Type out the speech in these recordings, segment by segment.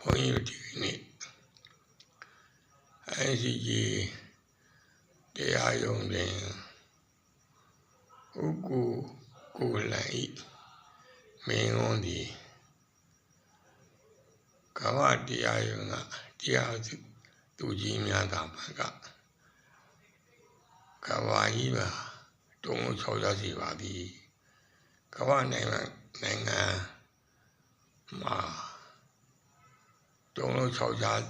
ဘုန်းကြီးတို့ဒီနေ့ICG တရားရုံးတွင်ဥက္ကိုလန်၏မင်းဝန်သည်ကမ္ဘာတရားရုံးကတရားသူကြီးများသာမှကကမ္ဘာကြီးမှာတုံး6ရောက်စီပါသည်ကမ္ဘာနိုင်ငံမှာတုံး6ရောက်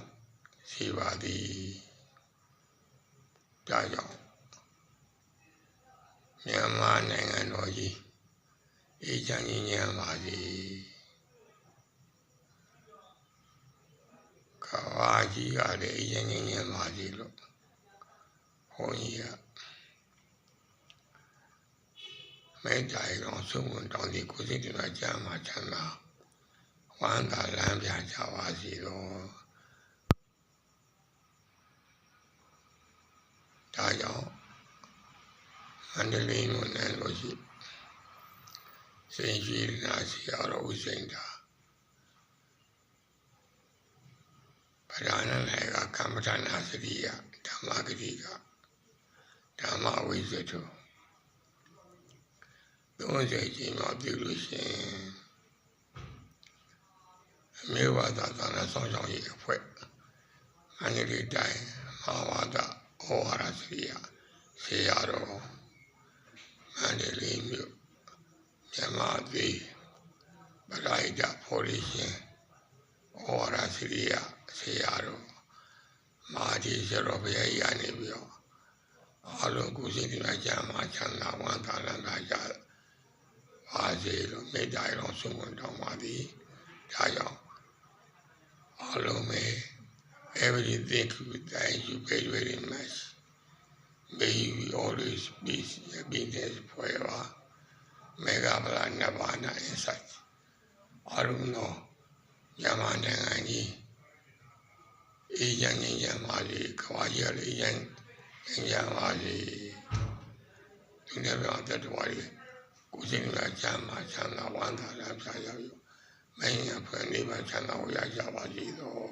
စီပါသည်ဒါကြောင့်မြန်မာနိုင်ငံတော်ကြီးအေးချမ်းငြိမ်းချမ်းပါစေကမ္ဘာကြီးကလည်းအေးချမ်းငြိမ်းချမ်းပါစေလို့ဘုန်းကြီးကမေတ္တာတော်ဆုံးဝန်တောင်းဒီကိုစိတ်တွေကြမ်းမှချမ်းသာဝမ်းသာလမ်းပြကြပါစေတော့ဒါကြောင့်မန္တလေးမြို့နယ်လို့ရှိစိန်ရှိနာစီရတော်ဦးစိန်တာပဓာနလည်းကကမ္မဋ္ဌာနာစရိယဓမ္မဂတိကဓမ္မဝိဇ္ဇတု30ချိန်မှာပြုလို့ရှိရင်အမေဝါဒသာနာဆောင်ဆောင်ရေးအဖွဲ့မန္တလေးတိုင်းမဟာဝါဒဩဝါဒစရိယဆေးရတော်မန္တလေးမြို့မြန်မာပြည်ဗလာဣဒဖော်ရေးရှင်ဩဝါဒစရိယဆေးရတော်မာဒီဆရာဘုရားကြီးကနေပြီးတော့အလုံးကိုစိတ်တွေကြမ်းမှချမ်းသာဝမ်းသာလမ်းသာကြပါစေလို့မေတ္တာတော်ဆုံးဝန်တောင်းပါသည်ဒါကြောင့်အလုံးပဲ everything that you pay very much may you always be happiness forever mega bala nirvana inside I don't know မြန်မာနိုင်ငံကြီးအေးချမ်းငြိမ်းချမ်းပါစေကမ္ဘာကြီးကလည်းအေးချမ်းငြိမ်းချမ်းပါစေဒီနေ့တော့တတော်ရီကိုစိတ်ကချမ်းသာချမ်းသာဝမ်းသာလမ်းပြရောက်မင်းရဖွင့်နေပါချမ်းသာဝရကြပါစေတော့